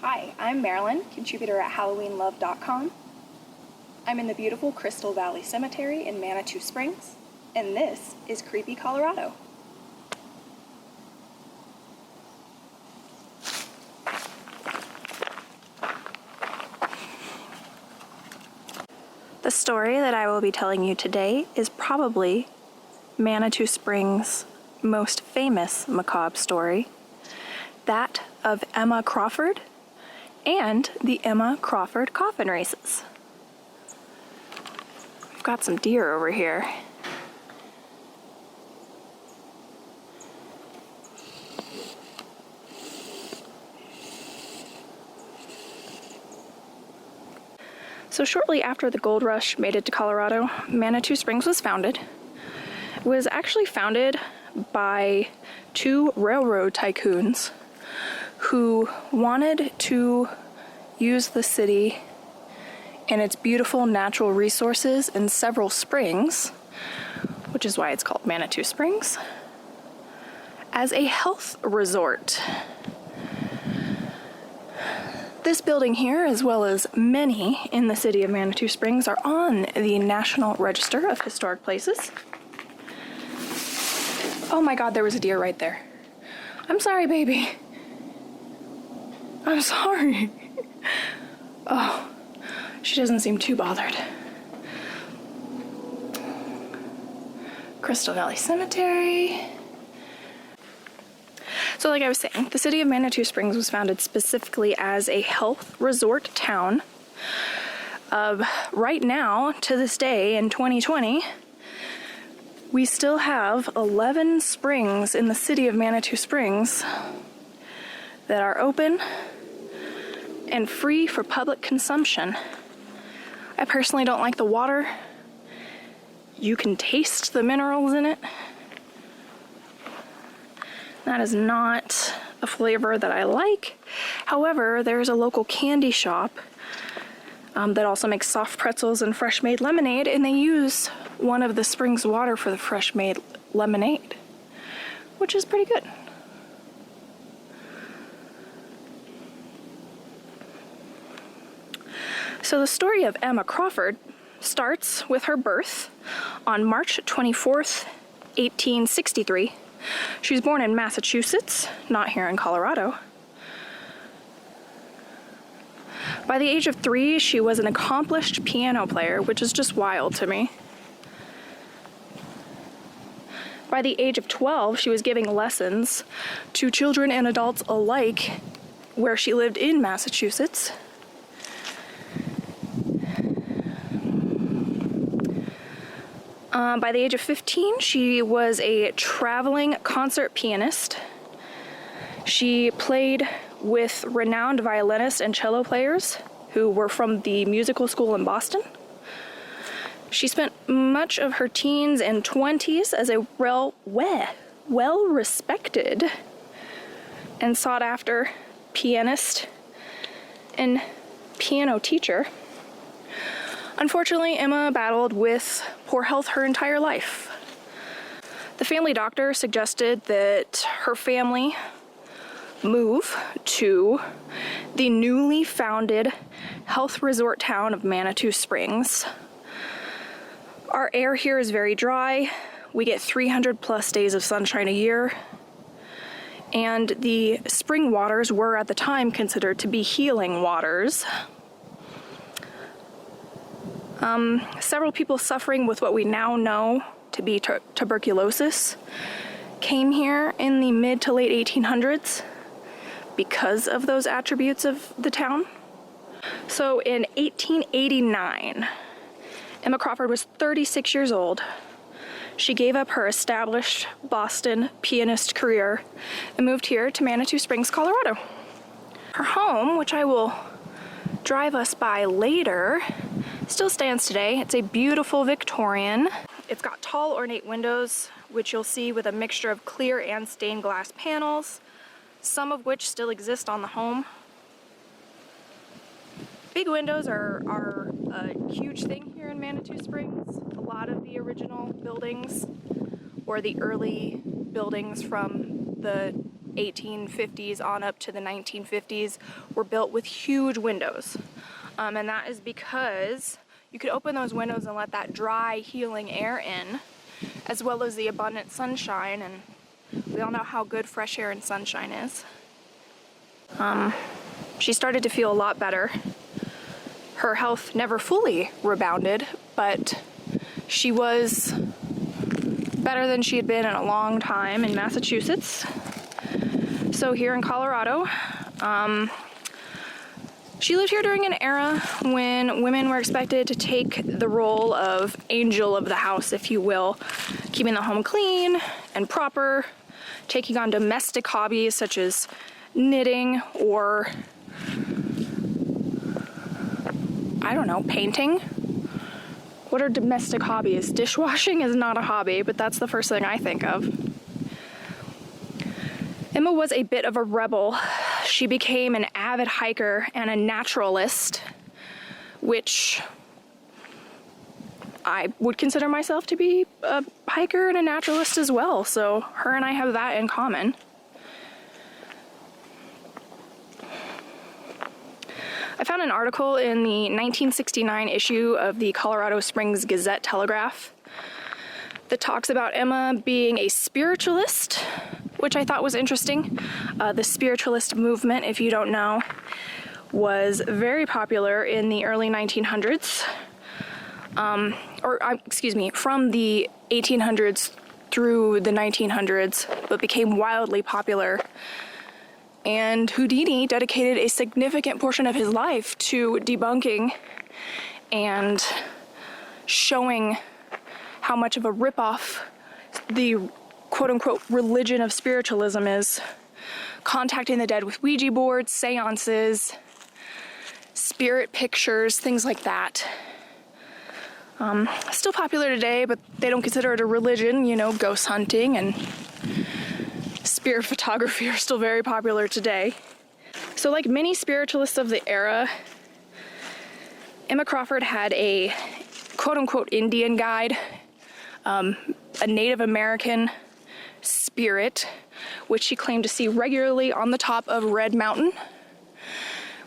Hi, I'm Marilyn, contributor at HalloweenLove.com. I'm in the beautiful Crystal Valley Cemetery in Manitou Springs, and this is Creepy Colorado. The story that I will be telling you today is probably Manitou Springs' most famous macabre story, that of Emma Crawford and the Emma Crawford coffin races. We've got some deer over here. So shortly after the gold rush made it to Colorado, Manitou Springs was founded. It was actually founded by two railroad tycoons who wanted to use the city and its beautiful natural resources and several springs, which is why it's called Manitou Springs, as a health resort. This building here, as well as many in the city of Manitou Springs, are on the National Register of Historic Places. Oh my God, there was a deer right there. I'm sorry, baby. I'm sorry. Oh, she doesn't seem too bothered. Crystal Valley Cemetery. So like I was saying, the city of Manitou Springs was founded specifically as a health resort town. Right now, to this day in 2020, we still have 11 springs in the city of Manitou Springs that are open and free for public consumption. I personally don't like the water. You can taste the minerals in it. That is not a flavor that I like. However, there's a local candy shop that also makes soft pretzels and fresh made lemonade, and they use one of the spring's water for the fresh made lemonade, which is pretty good. So the story of Emma Crawford starts with her birth on March 24th, 1863. She was born in Massachusetts, not here in Colorado. By the age of 3, she was an accomplished piano player, which is just wild to me. By the age of 12, she was giving lessons to children and adults alike where she lived in Massachusetts. By the age of 15, she was a traveling concert pianist. She played with renowned violinists and cello players who were from the musical school in Boston. She spent much of her teens and 20s as a well-respected and sought-after pianist and piano teacher. Unfortunately, Emma battled with poor health her entire life. The family doctor suggested that her family move to the newly founded health resort town of Manitou Springs. Our air here is very dry. We get 300 plus days of sunshine a year. And the spring waters were at the time considered to be healing waters. Several people suffering with what we now know to be tuberculosis came here in the mid to late 1800s because of those attributes of the town. So in 1889, Emma Crawford was 36 years old. She gave up her established Boston pianist career and moved here to Manitou Springs, Colorado. Her home, which I will drive us by later, still stands today. It's a beautiful Victorian. It's got tall ornate windows, which you'll see with a mixture of clear and stained glass panels, some of which still exist on the home. Big windows are a huge thing here in Manitou Springs. A lot of the original buildings or the early buildings from the 1850s on up to the 1950s were built with huge windows. And that is because you could open those windows and let that dry, healing air in, as well as the abundant sunshine, and we all know how good fresh air and sunshine is. She started to feel a lot better. Her health never fully rebounded, but she was better than she had been in a long time in Massachusetts. So here in Colorado, she lived here during an era when women were expected to take the role of angel of the house, if you will, keeping the home clean and proper, taking on domestic hobbies such as knitting or, I don't know, painting. What are domestic hobbies? Dishwashing is not a hobby, but that's the first thing I think of. Emma was a bit of a rebel. She became an avid hiker and a naturalist, which I would consider myself to be a hiker and a naturalist as well, so her and I have that in common. I found an article in the 1969 issue of the Colorado Springs Gazette-Telegraph that talks about Emma being a spiritualist, which I thought was interesting. The spiritualist movement, if you don't know, was very popular in the early 1900s. From the 1800s through the 1900s, but became wildly popular. And Houdini dedicated a significant portion of his life to debunking and showing how much of a ripoff the quote-unquote religion of spiritualism is. Contacting the dead with Ouija boards, seances, spirit pictures, things like that. Still popular today, but they don't consider it a religion. You know, ghost hunting and spirit photography are still very popular today. So like many spiritualists of the era, Emma Crawford had a quote-unquote Indian guide, a Native American spirit, which she claimed to see regularly on the top of Red Mountain,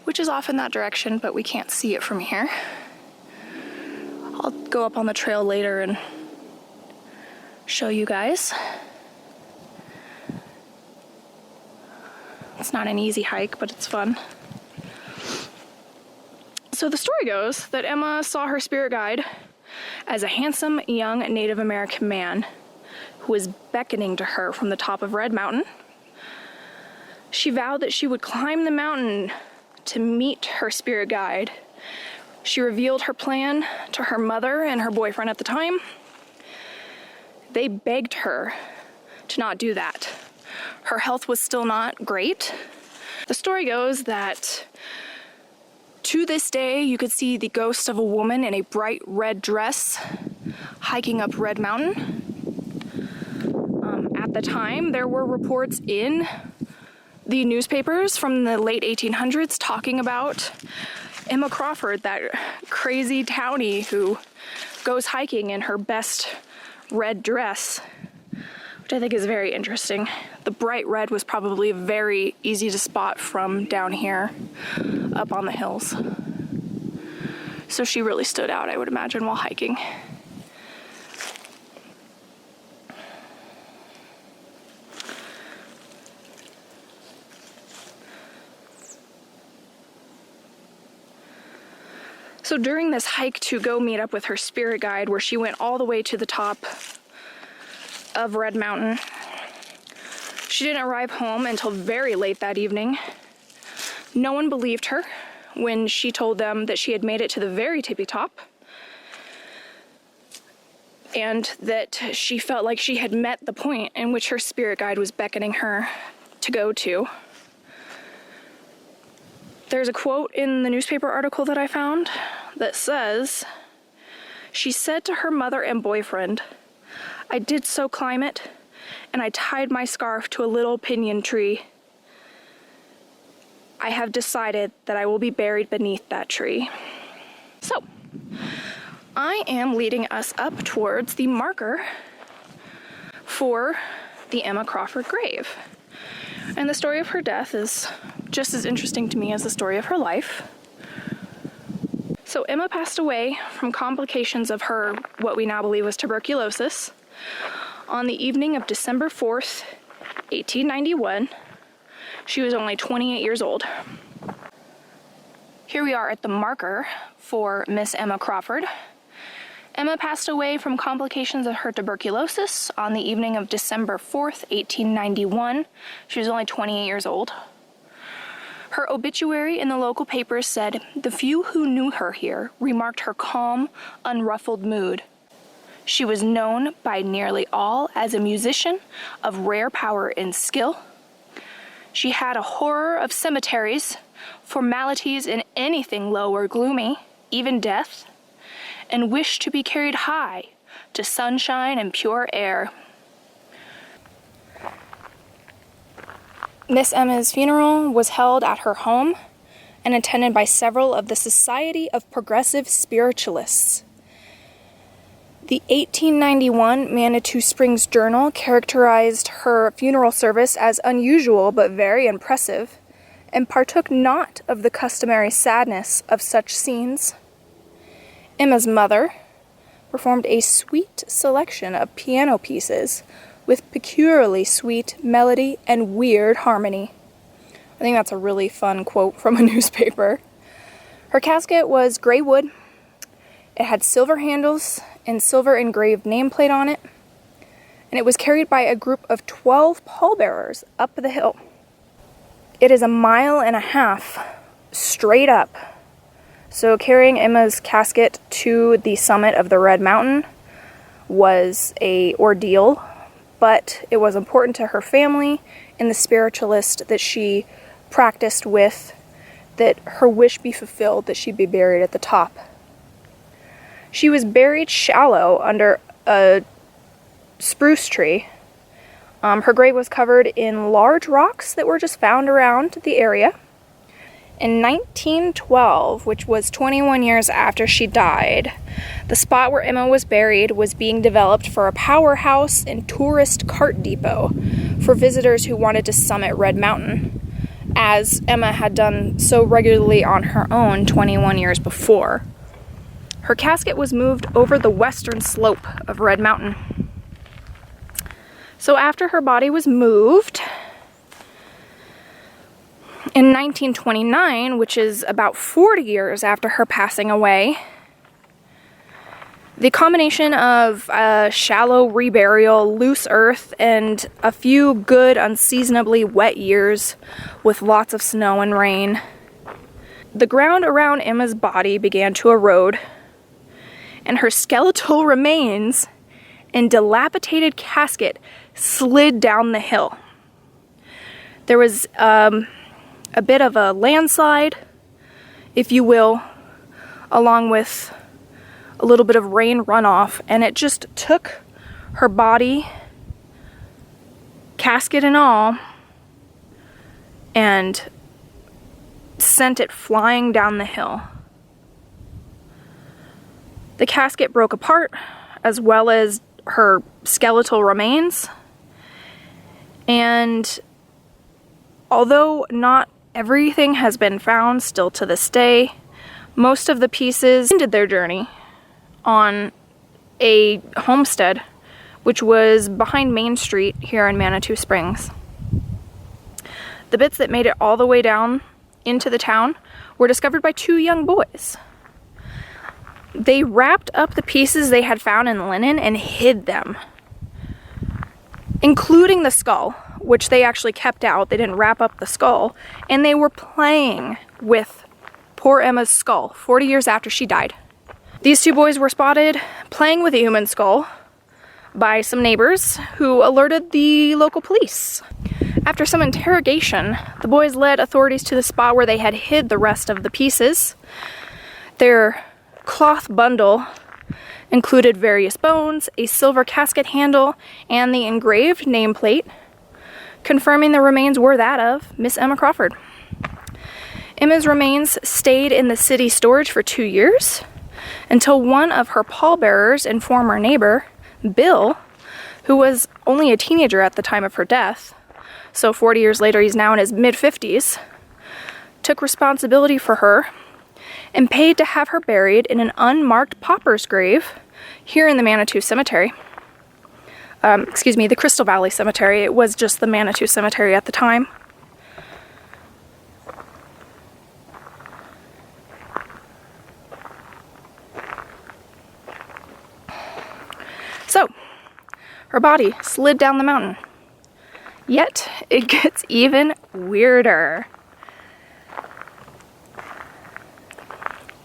which is off in that direction, but we can't see it from here. I'll go up on the trail later and show you guys. It's not an easy hike, but it's fun. So the story goes that Emma saw her spirit guide as a handsome young Native American man who was beckoning to her from the top of Red Mountain. She vowed that she would climb the mountain to meet her spirit guide. She revealed her plan to her mother and her boyfriend at the time. They begged her to not do that. Her health was still not great. The story goes that to this day, you could see the ghost of a woman in a bright red dress hiking up Red Mountain. At the time, there were reports in the newspapers from the late 1800s talking about Emma Crawford, that crazy townie who goes hiking in her best red dress, which I think is very interesting. The bright red was probably very easy to spot from down here up on the hills. So she really stood out, I would imagine, while hiking. So during this hike to go meet up with her spirit guide, where she went all the way to the top of Red Mountain, she didn't arrive home until very late that evening. No one believed her when she told them that she had made it to the very tippy top and that she felt like she had met the point in which her spirit guide was beckoning her to go to. There's a quote in the newspaper article that I found that says, "She said to her mother and boyfriend, 'I did so climb it, and I tied my scarf to a little pinyon tree. I have decided that I will be buried beneath that tree.'" So, I am leading us up towards the marker for the Emma Crawford grave, And the story of her death is just as interesting to me as the story of her life. So Emma passed away from complications of her, what we now believe was tuberculosis, on the evening of December 4th, 1891. She was only 28 years old. Here we are at the marker for Miss Emma Crawford. Emma passed away from complications of her tuberculosis on the evening of December 4th, 1891. She was only 28 years old. Her obituary in the local papers said, "The few who knew her here remarked her calm, unruffled mood. She was known by nearly all as a musician of rare power and skill. She had a horror of cemeteries, formalities in anything low or gloomy, even death, and wished to be carried high to sunshine and pure air." Miss Emma's funeral was held at her home and attended by several of the Society of Progressive Spiritualists. The 1891 Manitou Springs Journal characterized her funeral service as unusual but very impressive, and partook not of the customary sadness of such scenes. Emma's mother performed a sweet selection of piano pieces with peculiarly sweet melody and weird harmony. I think that's a really fun quote from a newspaper. Her casket was gray wood. It had silver handles and silver engraved nameplate on it, and it was carried by a group of 12 pallbearers up the hill. It is 1.5 miles straight up. So carrying Emma's casket to the summit of the Red Mountain was an ordeal, but it was important to her family and the spiritualist that she practiced with, that her wish be fulfilled, that she be buried at the top. She was buried shallow under a spruce tree. Her grave was covered in large rocks that were just found around the area. In 1912, which was 21 years after she died, the spot where Emma was buried was being developed for a powerhouse and tourist cart depot for visitors who wanted to summit Red Mountain, as Emma had done so regularly on her own 21 years before. Her casket was moved over the western slope of Red Mountain. So after her body was moved, in 1929, which is about 40 years after her passing away, the combination of shallow reburial, loose earth, and a few good, unseasonably wet years with lots of snow and rain, the ground around Emma's body began to erode, and her skeletal remains and dilapidated casket slid down the hill. There was a bit of a landslide, if you will, along with a little bit of rain runoff, and it just took her body, casket and all, and sent it flying down the hill. The casket broke apart, as well as her skeletal remains, and although not everything has been found still to this day, most of the pieces ended their journey on a homestead, which was behind Main Street here in Manitou Springs. The bits that made it all the way down into the town were discovered by 2 young boys. They wrapped up the pieces they had found in linen and hid them, including the skull, which they actually kept out. They didn't wrap up the skull, and they were playing with poor Emma's skull 40 years after she died. These 2 boys were spotted playing with a human skull by some neighbors who alerted the local police. After some interrogation, the boys led authorities to the spot where they had hid the rest of the pieces. Their cloth bundle included various bones, a silver casket handle, and the engraved nameplate, confirming the remains were that of Miss Emma Crawford. Emma's remains stayed in the city storage for 2 years, until one of her pallbearers and former neighbor, Bill, who was only a teenager at the time of her death, So 40 years later, he's now in his mid-50s, took responsibility for her and paid to have her buried in an unmarked pauper's grave here in the Manitou Cemetery. The Crystal Valley Cemetery. It was just the Manitou Cemetery at the time. So, her body slid down the mountain. Yet, it gets even weirder.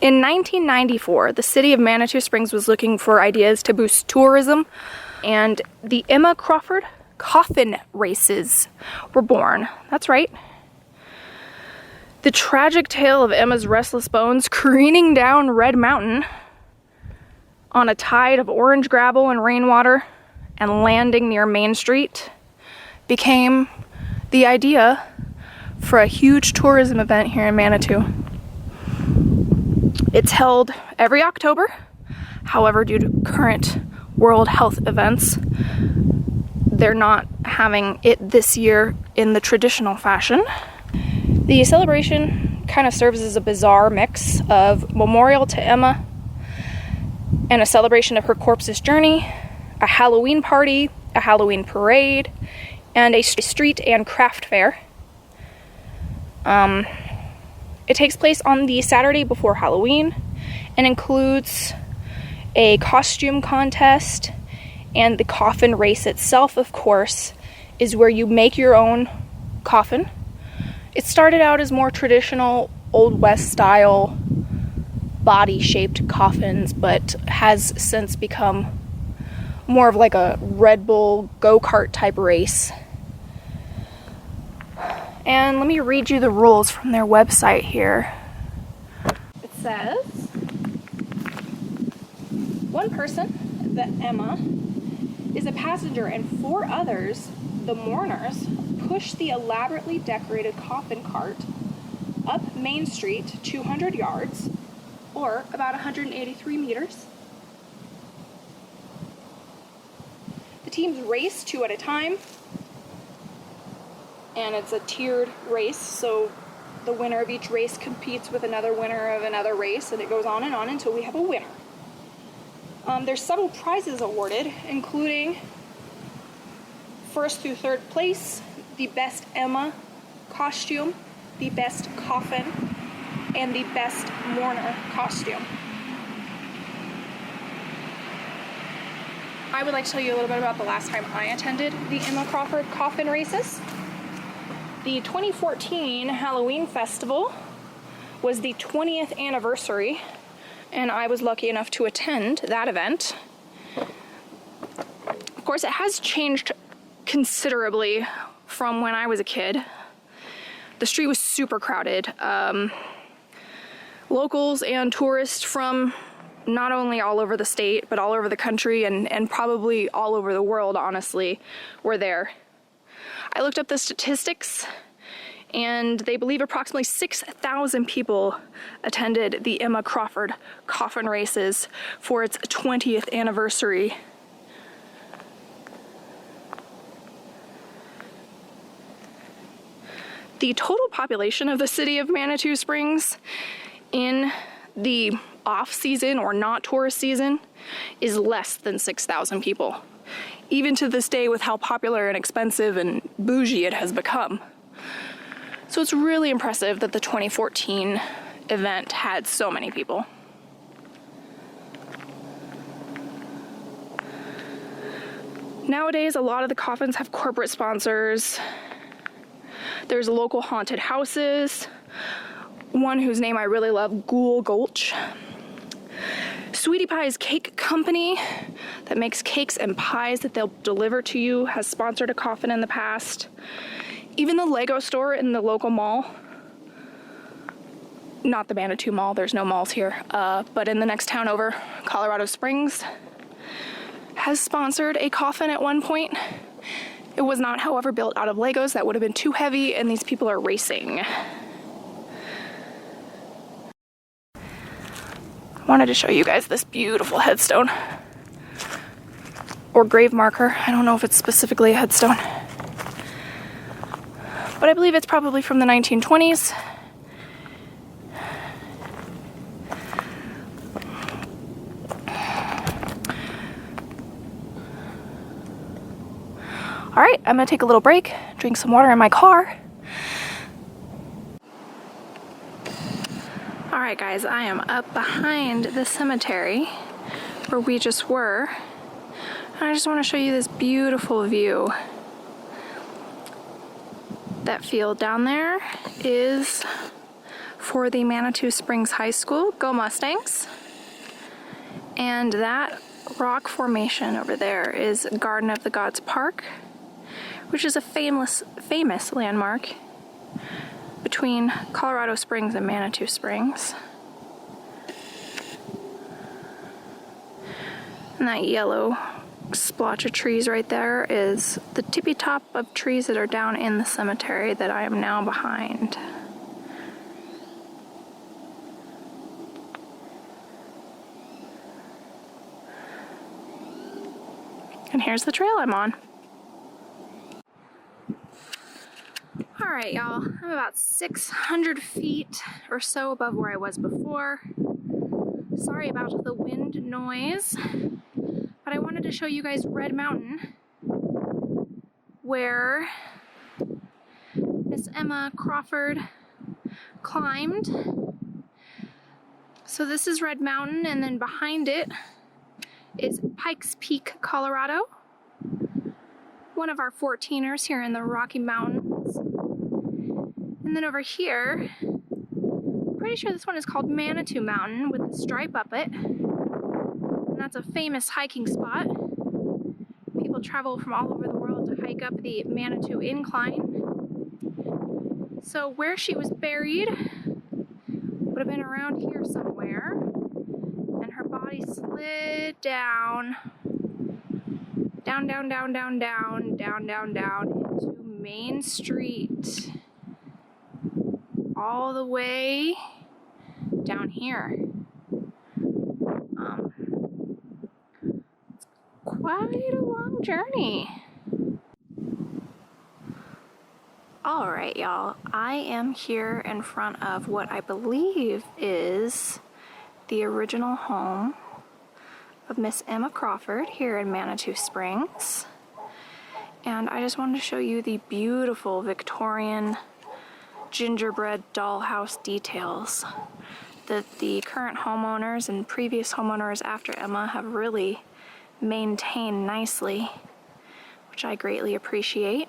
In 1994, the city of Manitou Springs was looking for ideas to boost tourism, and the Emma Crawford coffin races were born. That's right. The tragic tale of Emma's restless bones careening down Red Mountain on a tide of orange gravel and rainwater and landing near Main Street became the idea for a huge tourism event here in Manitou. It's held every October. However, due to current World Health events, they're not having it this year in the traditional fashion. The celebration kind of serves as a bizarre mix of memorial to Emma and a celebration of her corpse's journey, a Halloween party, a Halloween parade, and a street and craft fair. It takes place on the Saturday before Halloween and includes a costume contest, and the coffin race itself, of course, is where you make your own coffin. It started out as more traditional Old West style body-shaped coffins, but has since become more of like a Red Bull go-kart type race. And let me read you the rules from their website here. It says, one person, the Emma, is a passenger, and 4 others, the mourners, push the elaborately decorated coffin cart up Main Street 200 yards, or about 183 meters. The teams race 2 at a time, and it's a tiered race, so the winner of each race competes with another winner of another race, and it goes on until we have a winner. There's several prizes awarded, including first through third place, the best Emma costume, the best coffin, and the best mourner costume. I would like to tell you a little bit about the last time I attended the Emma Crawford coffin races. The 2014 Halloween Festival was the 20th anniversary, and I was lucky enough to attend that event. Of course, it has changed considerably from when I was a kid. The street was super crowded. Locals and tourists from not only all over the state, but all over the country and probably all over the world, honestly, were there. I looked up the statistics, and they believe approximately 6,000 people attended the Emma Crawford coffin races for its 20th anniversary. The total population of the city of Manitou Springs in the off-season or not tourist season is less than 6,000 people, even to this day with how popular and expensive and bougie it has become. So it's really impressive that the 2014 event had so many people. Nowadays, a lot of the coffins have corporate sponsors. There's local haunted houses, one whose name I really love, Ghoul Gulch. Sweetie Pie's Cake Company that makes cakes and pies that they'll deliver to you has sponsored a coffin in the past. Even the Lego store in the local mall, not the Manitou Mall, there's no malls here, but in the next town over, Colorado Springs, has sponsored a coffin at one point. It was not, however, built out of Legos. That would have been too heavy, and these people are racing. I wanted to show you guys this beautiful headstone, or grave marker. I don't know if it's specifically a headstone. but I believe it's probably from the 1920s. All right, I'm gonna take a little break, drink some water in my car. All right, guys, I am up behind the cemetery where we just were. And I just want to show you this beautiful view. That field down there is for the Manitou Springs High School. Go Mustangs. And that rock formation over there is Garden of the Gods Park, which is a famous landmark between Colorado Springs and Manitou Springs. And that yellow splotch of trees right there is the tippy top of trees that are down in the cemetery that I am now behind. And here's the trail I'm on. Alright, y'all, I'm about 600 feet or so above where I was before. Sorry about the wind noise, but I wanted to show you guys Red Mountain, where Miss Emma Crawford climbed. So this is Red Mountain, and then behind it is Pikes Peak, Colorado. One of our 14ers here in the Rocky Mountains. And then over here, pretty sure this one is called Manitou Mountain with the stripe up it. And that's a famous hiking spot. People travel from all over the world to hike up the Manitou Incline. So where she was buried would have been around here somewhere. And her body slid down into Main Street. All the way down here. It's quite a long journey. All right, y'all. I am here in front of what I believe is the original home of Miss Emma Crawford here in Manitou Springs. And I just wanted to show you the beautiful Victorian gingerbread dollhouse details that the current homeowners and previous homeowners after Emma have really maintained nicely, which I greatly appreciate.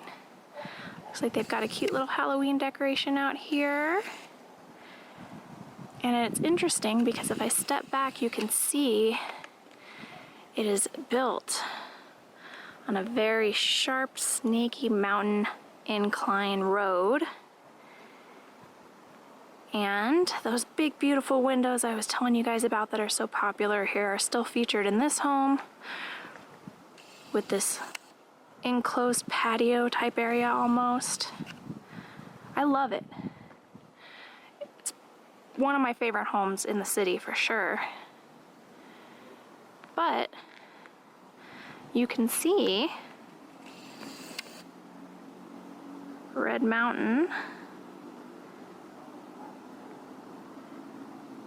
Looks like they've got a cute little Halloween decoration out here. And it's interesting because if I step back, you can see it is built on a very sharp, snaky mountain incline road. And those big, beautiful windows I was telling you guys about that are so popular here are still featured in this home with this enclosed patio type area almost. I love it. It's one of my favorite homes in the city for sure. But you can see Red Mountain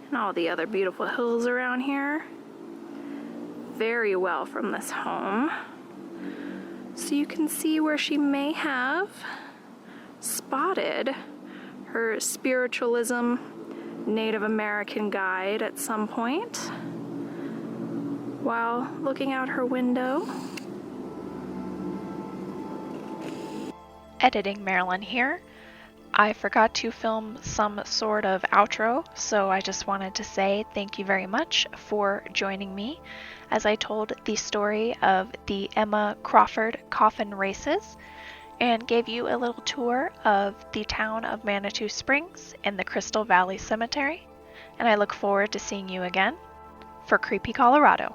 and all the other beautiful hills around here very well from this home. So you can see where she may have spotted her spiritualism Native American guide at some point while looking out her window. Editing Marilyn here. I forgot to film some sort of outro, so I just wanted to say thank you very much for joining me as I told the story of the Emma Crawford coffin races and gave you a little tour of the town of Manitou Springs and the Crystal Valley Cemetery. And I look forward to seeing you again for Creepy Colorado.